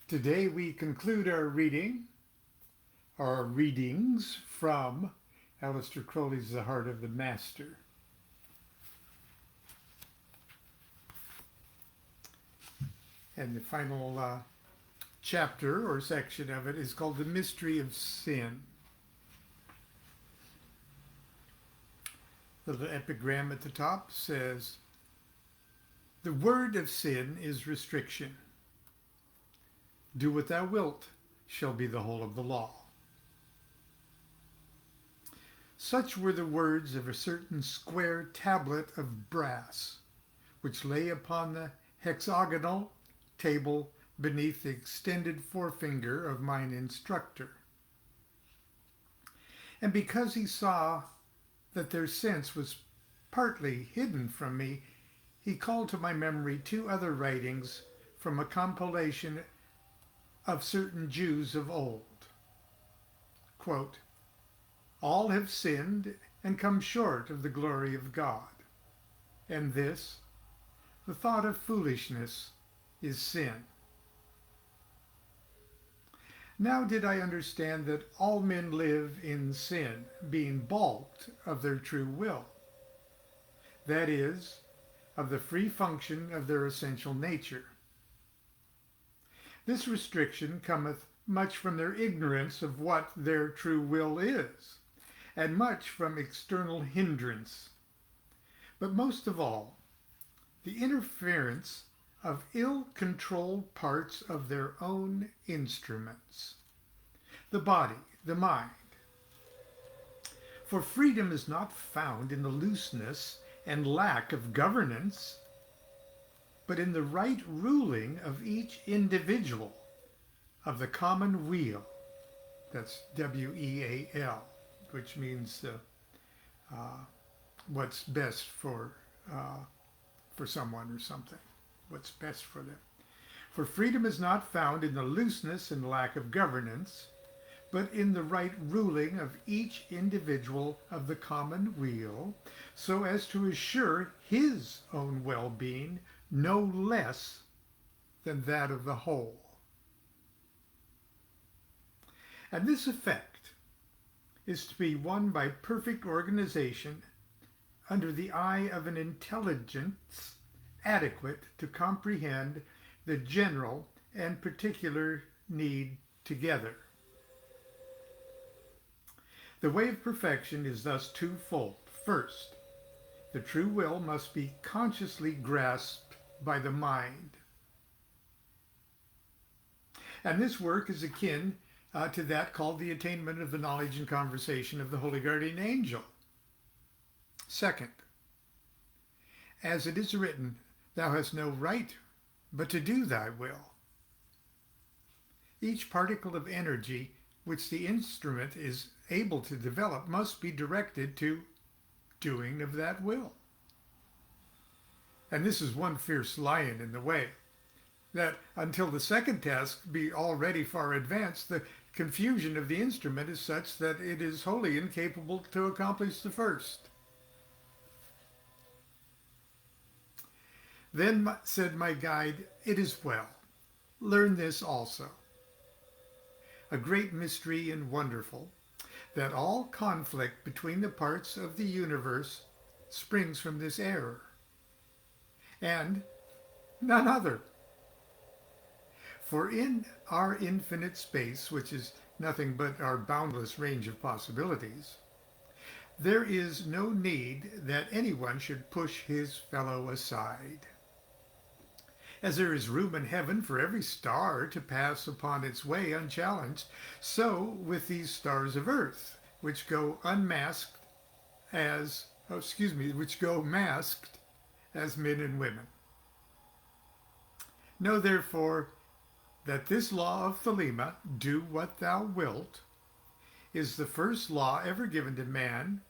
Today we conclude our readings from Aleister Crowley's The Heart of the Master. And the final chapter or section of it is called The Mystery of Sin. The little epigram at the top says, "The word of sin is restriction. Do what thou wilt shall be the whole of the law." Such were the words of a certain square tablet of brass, which lay upon the hexagonal table beneath the extended forefinger of mine instructor. And because he saw that their sense was partly hidden from me, he called to my memory two other writings from a compilation of certain Jews of old. Quote, "All have sinned and come short of the glory of God. And this, the thought of foolishness, is sin." Now did I understand that all men live in sin, being balked of their true will, that is, of the free function of their essential nature. This restriction cometh much from their ignorance of what their true will is, and much from external hindrance, but most of all, the interference of ill-controlled parts of their own instruments, the body, the mind. For freedom is not found in the looseness and lack of governance, but in the right ruling of each individual of the common weal. That's W-E-A-L, which means what's best for someone or something. What's best for them. For freedom is not found in the looseness and lack of governance, but in the right ruling of each individual of the common weal, so as to assure his own well-being no less than that of the whole. And this effect is to be won by perfect organization under the eye of an intelligence adequate to comprehend the general and particular need together. The way of perfection is thus twofold. First, the true will must be consciously grasped by the mind. And this work is akin to that called the attainment of the knowledge and conversation of the Holy Guardian Angel. Second, as it is written, "Thou hast no right but to do thy will." Each particle of energy which the instrument is able to develop must be directed to doing of that will. And this is one fierce lion in the way, that until the second task be already far advanced, the confusion of the instrument is such that it is wholly incapable to accomplish the first. Then said my guide, "It is well. Learn this also, a great mystery and wonderful, that all conflict between the parts of the universe springs from this error, and none other. For in our infinite space, which is nothing but our boundless range of possibilities, there is no need that anyone should push his fellow aside. As there is room in heaven for every star to pass upon its way unchallenged, so with these stars of earth, which go masked as men and women. Know therefore that this law of Thelema, do what thou wilt, is the first law ever given to man,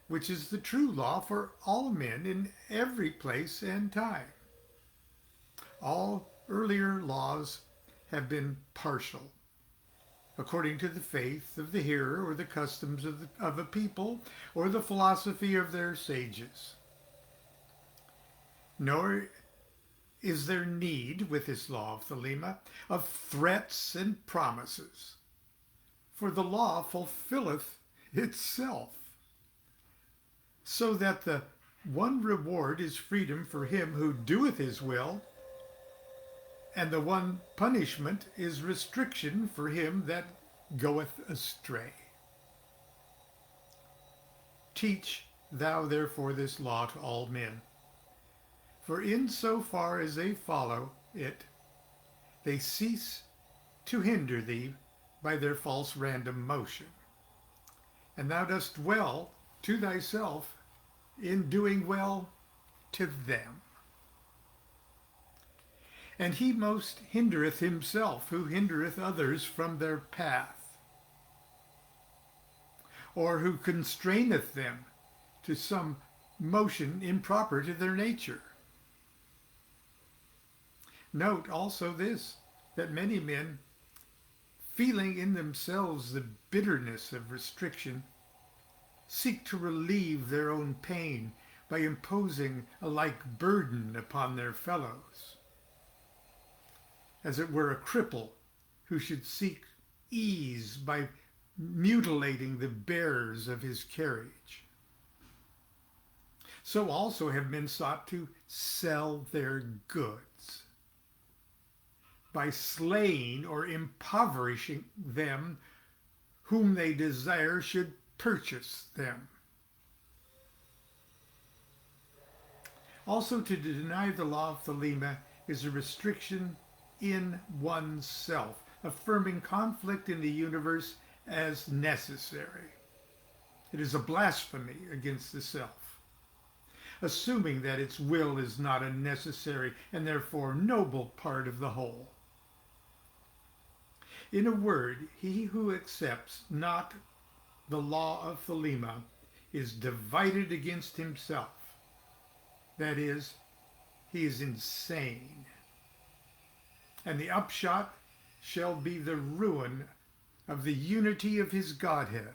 which is the true law for all men in every place and time. All earlier laws have been partial, according to the faith of the hearer or the customs of a people or the philosophy of their sages. Nor is there need with this law of Thelema of threats and promises? For the law fulfilleth itself, so that the one reward is freedom for him who doeth his will, and the one punishment is restriction for him that goeth astray. Teach thou therefore this law to all men. For in so far as they follow it, they cease to hinder thee by their false random motion. And thou dost well to thyself in doing well to them. And he most hindereth himself who hindereth others from their path, or who constraineth them to some motion improper to their nature. Note also this, that many men, feeling in themselves the bitterness of restriction, seek to relieve their own pain by imposing a like burden upon their fellows, as it were a cripple who should seek ease by mutilating the bearers of his carriage. So also have men sought to sell their goods by slaying or impoverishing them whom they desire should purchase them. Also, to deny the law of Thelema is a restriction in oneself, affirming conflict in the universe as necessary. It is a blasphemy against the self, assuming that its will is not a necessary and therefore noble part of the whole. In a word, he who accepts not the law of Thelema is divided against himself. That is, he is insane. And the upshot shall be the ruin of the unity of his Godhead.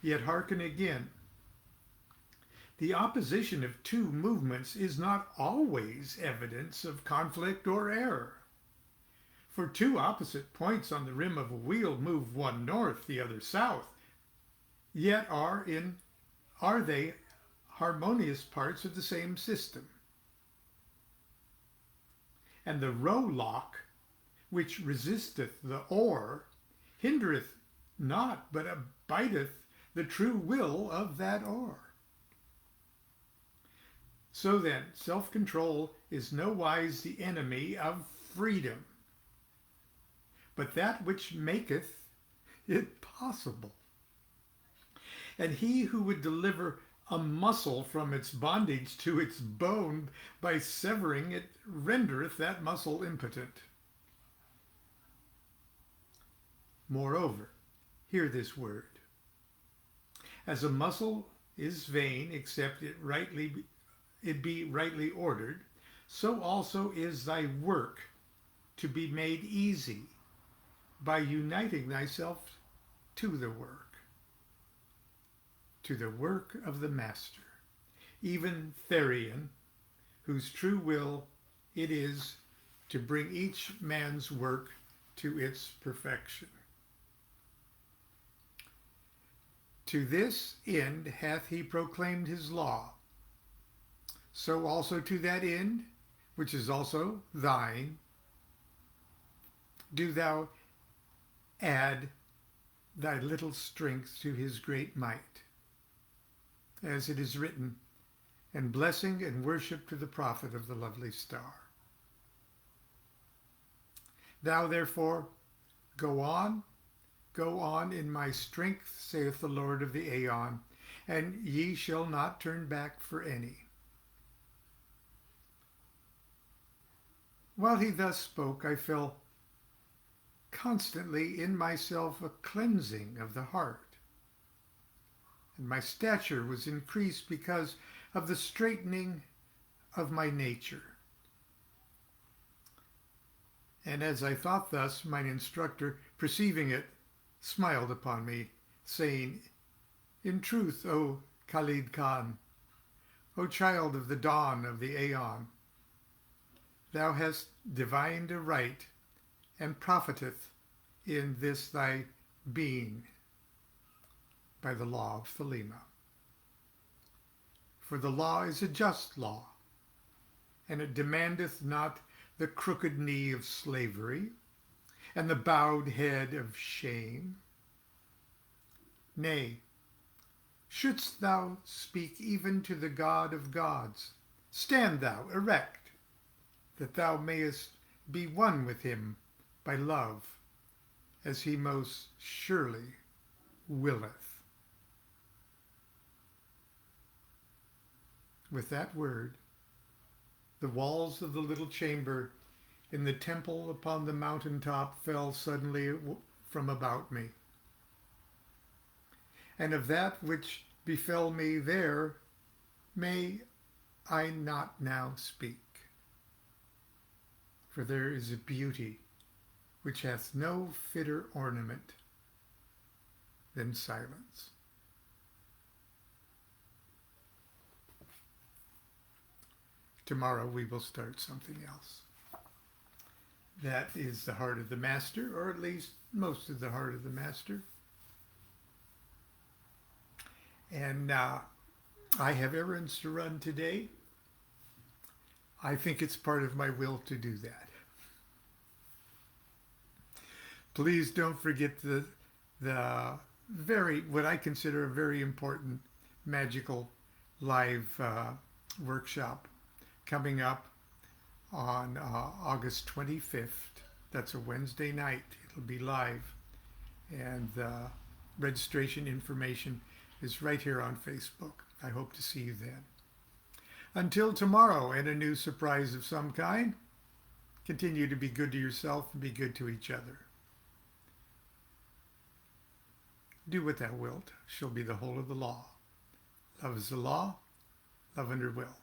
Yet hearken again. The opposition of two movements is not always evidence of conflict or error. For two opposite points on the rim of a wheel move one north, the other south, yet are they harmonious parts of the same system. And the rowlock, which resisteth the oar, hindereth not, but abideth the true will of that oar. So then, self-control is no wise the enemy of freedom, but that which maketh it possible. And he who would deliver a muscle from its bondage to its bone by severing it rendereth that muscle impotent. Moreover, hear this word. As a muscle is vain except it be rightly ordered, so also is thy work to be made easy by uniting thyself to the work of the Master, even Therion, whose true will it is to bring each man's work to its perfection. To this end hath he proclaimed his law. So also to that end, which is also thine, do thou add thy little strength to his great might. As it is written, and blessing and worship to the prophet of the lovely star. Thou therefore go on in my strength, saith the Lord of the Aeon, and ye shall not turn back for any. While he thus spoke, I felt constantly in myself a cleansing of the heart. And my stature was increased because of the straightening of my nature. And as I thought thus, mine instructor, perceiving it, smiled upon me, saying, In truth, O Khalid Khan, O child of the dawn of the aeon, thou hast divined aright and profiteth in this thy being by the law of Thelema. For the law is a just law, and it demandeth not the crooked knee of slavery, and the bowed head of shame. Nay, shouldst thou speak even to the God of gods, stand thou erect, that thou mayest be one with him by love, as he most surely willeth. With that word, the walls of the little chamber in the temple upon the mountain top fell suddenly from about me. And of that which befell me there may I not now speak. For there is a beauty which hath no fitter ornament than silence. Tomorrow we will start something else. That is the heart of the Master, or at least most of the heart of the Master. And I have errands to run today. I think it's part of my will to do that. Please don't forget the what I consider a very important magical live workshop coming up on August 25th. That's a Wednesday night. It'll be live. And registration information is right here on Facebook. I hope to see you then. Until tomorrow and a new surprise of some kind, continue to be good to yourself and be good to each other. Do what thou wilt, shall be the whole of the law. Love is the law, love under will.